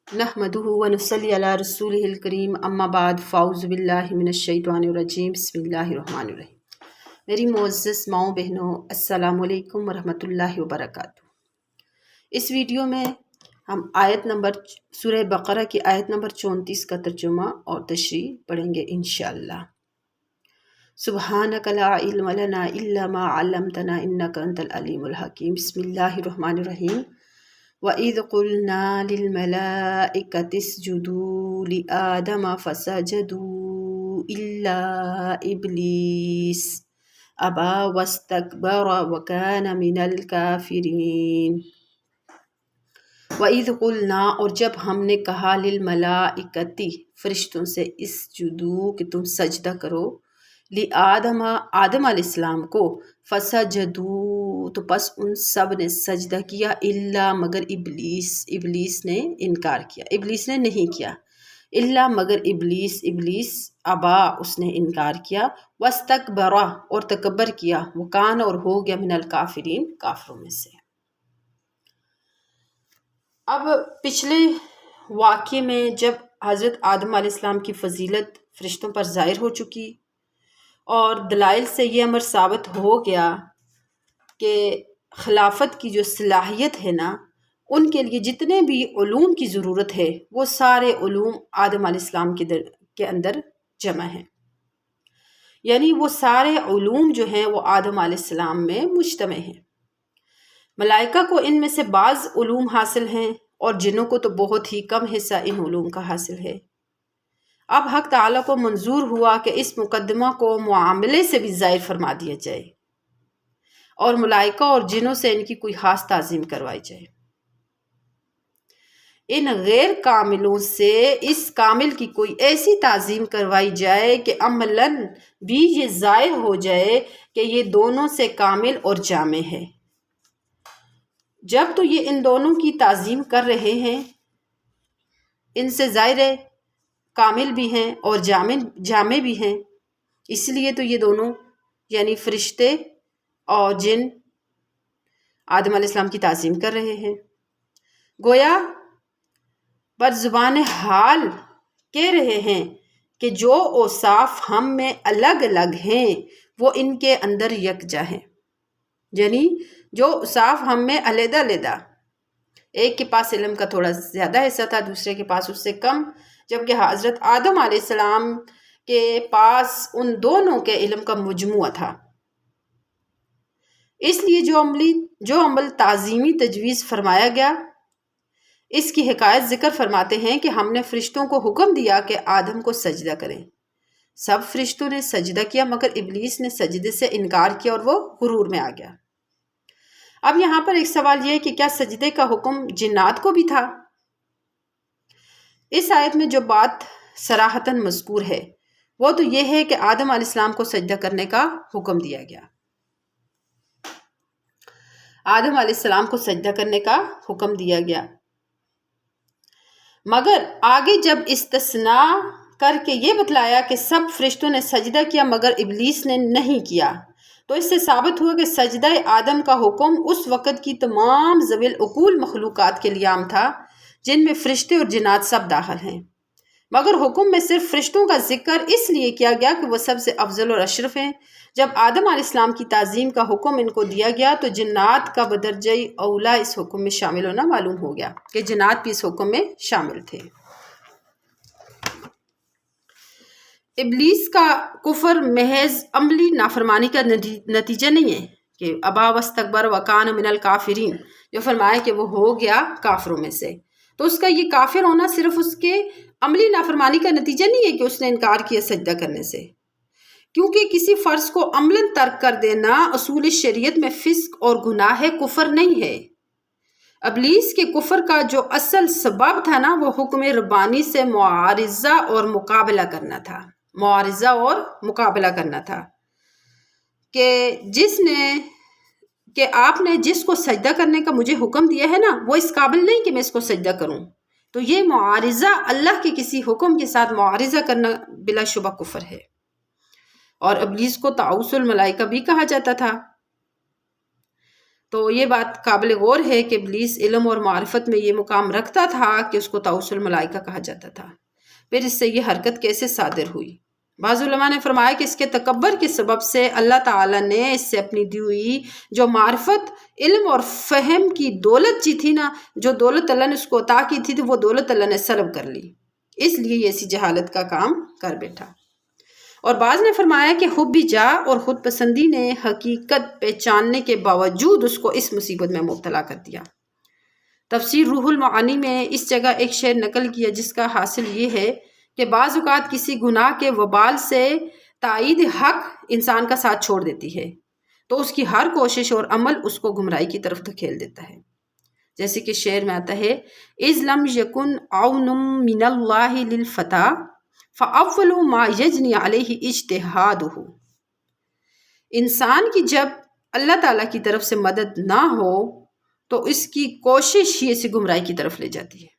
नहमदुहु व नुसल्ली अला रसूलिहिल करीम अम्मा बाद फ़ाउज़ु बिल्लाहि मिनश शैतानिर रजीम बिस्मिल्लाहिर रहमानिर रहीम। मेरी मोअज़्ज़ज़ माओ बहनों, अस्सलामु अलैकुम व रहमतुल्लाहि व बरकातुहू। इस वीडियो में हम सूरह बकरा की आयत नंबर 34 का तर्जुमा और तशरीह पढ़ेंगे इंशाअल्लाह। सुब्हानक ला इल्म लना इल्ला मा अल्लमतना इन्नका अंतल अलीमुल हकीम। बिस्मिल्लाहिर रहमानिर रहीम। वइज़ क़ुल्ना लिल मलाइकति इसजुदू लिआदम फसजदू इल्ला इब्लीस अबा वस्तकबर वकान मिनल काफिरीन। वइज़ क़ुल्ना, और जब हमने कहा, लिल मलाइकति फरिश्तों से, इसजुदू कि तुम सजदा करो, ली आदम अलैहिस्सलाम को, फसजदू तो पस उन सब ने सजदा किया, इल्ला मगर इब्लीस ने इनकार किया, इब्लीस ने नहीं किया, इल्ला मगर इब्लीस अबा उसने इनकार किया, वस्तकबरा और तकबर किया, वकान और हो गया, मिनल काफिरीन काफिरों में से। अब पिछले वाक़े में जब हज़रत आदम अलैहिस्सलाम की फ़जीलत फरिश्तों पर ज़ाहिर हो चुकी और दलाइल से ये अमर साबित हो गया कि खिलाफत की जो सलाहियत है ना, उनके लिए जितने भी उलूम की ज़रूरत है वो सारे उलूम आदम अलैहिस्सलाम के अंदर जमा हैं। यानी वो सारे उलूम जो हैं वो आदम अलैहिस्सलाम में मुश्तमिल हैं। मलाइका को इनमें से बाज़ उलूम हासिल हैं और जिन्नों को तो बहुत ही कम हिस्सा इन उलूम का हासिल है। अब हक़ ताला को मंजूर हुआ कि इस मुकद्दमा को मुआमले से भी ज़ाहिर फरमा दिया जाए और मलाइका और जिन्नों से इनकी कोई खास ताज़ीम करवाई जाए। इन गैर कामिलों से इस कामिल की कोई ऐसी ताज़ीम करवाई जाए कि अमलन भी ये ज़ाहिर हो जाए कि ये दोनों से कामिल और जामे है। जब तो ये इन दोनों की ताज़ीम कर रहे हैं, इनसे ज़ाहिर है कामिल भी हैं और जामे भी हैं, इसलिए तो ये दोनों यानी फरिश्ते और जिन आदम अलैहिस्सलाम की ताज़ीम कर रहे हैं। गोया बज़ुबान हाल कह रहे हैं कि जो औसाफ हम में अलग अलग हैं वो इनके अंदर यकजा हैं। यानी जो औसाफ हम में अलग अलग, एक के पास इल्म का थोड़ा ज़्यादा हिस्सा था, दूसरे के पास उससे कम, जबकि हज़रत आदम अलैहिस्सलाम के पास उन दोनों के इल्म का मजमुआ था। इसलिए जो अमल ताज़ीमी तजवीज़ फरमाया गया, इसकी हिकायत ज़िक्र फरमाते हैं कि हमने फरिश्तों को हुक्म दिया कि आदम को सजदा करें। सब फरिश्तों ने सजदा किया मगर इब्लीस ने सजदे से इनकार किया और वो गुरूर में आ गया। अब यहाँ पर एक सवाल यह है कि क्या सजदे का हुक्म जिन्नात को भी था? इस आयत में जो बात सराहतन मज़कूर है वो तो ये है कि आदम अलैहिस्सलाम को सजदा करने का हुक्म दिया गया, आदम अलैहिस्सलाम को सजदा करने का हुक्म दिया गया, मगर आगे जब इस्तिस्ना करके ये बतलाया कि सब फरिश्तों ने सजदा किया मगर इब्लीस ने नहीं किया, तो इससे साबित हुआ कि सजदा आदम का हुक्म उस वक़्त की तमाम ज़वील उकूल मखलूक़ात के लिए आम था, जिनमें फरिश्ते और जिन्नात सब दाखिल हैं। मगर हुक्म में सिर्फ फरिश्तों का जिक्र इसलिए किया गया कि वह सबसे अफजल और अशरफ हैं। जब आदम अलैहिस्सलाम की ताज़ीम का हुक्म इनको दिया गया तो जिन्नात का बदरजई औला इस हुक्म में शामिल होना मालूम हो गया कि जिन्नात भी इस हुक्म में शामिल थे। इब्लीस का कुफर महज अमली नाफरमानी का नतीजा नहीं है कि अबा वस्तकबर वकान मिनल काफिरीन, जो फरमाया कि वो हो गया काफिरों में से, तो उसका ये काफिर होना सिर्फ उसके अमली नाफरमानी का नतीजा नहीं है कि उसने इनकार किया सजदा करने से, क्योंकि किसी फ़र्ज को अमलन तर्क कर देना असूल शरीयत में फिस्क और गुनाह है, कुफर नहीं है। इब्लीस के कुफर का जो असल सबब था ना, वो हुक्म रब्बानी से मुआरिज़ा और मुकाबला करना था, मुआरिज़ा और मुकाबला करना था कि आपने जिसको सजदा करने का मुझे हुक्म दिया है ना, वो इस काबिल नहीं कि मैं इसको सजदा करूं। तो ये मुआरिज़ा, अल्लाह के किसी हुक्म के साथ मुआरिज़ा करना बिलाशुबा कुफर है। और इब्लीस को ताउसुल मलाइका भी कहा जाता था। تو یہ بات قابل غور ہے کہ ابلیس علم اور معرفت میں یہ مقام رکھتا تھا کہ اس کو طاؤس الملائکہ کہا جاتا تھا۔ پھر اس سے یہ حرکت کیسے صادر ہوئی؟ بعض علماء نے فرمایا کہ اس کے تکبر کے سبب سے اللہ تعالیٰ نے اس سے اپنی دی ہوئی جو معرفت، علم اور فہم کی دولت تھی نا، جو دولت اللہ نے اس کو عطا کی تھی، تو وہ دولت اللہ نے سلب کر لی، اس لیے یہ ایسی جہالت کا کام کر بیٹھا۔ اور بعض نے فرمایا کہ حب جاہ اور خود پسندی نے حقیقت پہچاننے کے باوجود اس کو اس مصیبت میں مبتلا کر دیا۔ تفسیر روح المعانی میں اس جگہ ایک شعر نقل کیا جس کا حاصل یہ ہے کہ بعض اوقات کسی گناہ کے وبال سے تائید حق انسان کا ساتھ چھوڑ دیتی ہے تو اس کی ہر کوشش اور عمل اس کو گمراہی کی طرف دھکیل دیتا ہے، جیسے کہ شعر میں آتا ہے اذ لم یکن عون من اللہ للفتى فاول ما یجنی علیہ اجتہادہ۔ انسان کی جب اللہ تعالیٰ کی طرف سے مدد نہ ہو تو اس کی کوشش ہی اسے گمراہی کی طرف لے جاتی ہے۔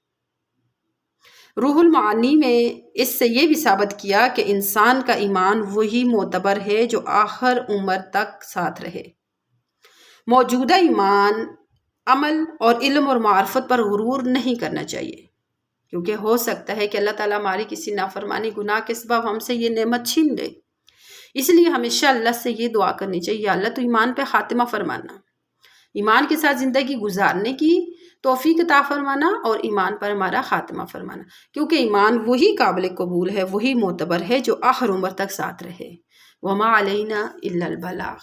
روح المعانی میں اس سے یہ بھی ثابت کیا کہ انسان کا ایمان وہی معتبر ہے جو آخر عمر تک ساتھ رہے۔ موجودہ ایمان، عمل اور علم اور معرفت پر غرور نہیں کرنا چاہیے، کیونکہ ہو سکتا ہے کہ اللہ تعالیٰ ہماری کسی نافرمانی گناہ کے سبب ہم سے یہ نعمت چھین لے۔ اس لیے ہمیشہ اللہ سے یہ دعا کرنی چاہیے، اللہ تو ایمان پہ خاتمہ فرمانا، ایمان کے ساتھ زندگی گزارنے کی توفیق عطا فرمانا اور ایمان پر ہمارا خاتمہ فرمانا، کیونکہ ایمان وہی قابل قبول ہے، وہی معتبر ہے جو آخر عمر تک ساتھ رہے۔ وما علینا الا البلاغ۔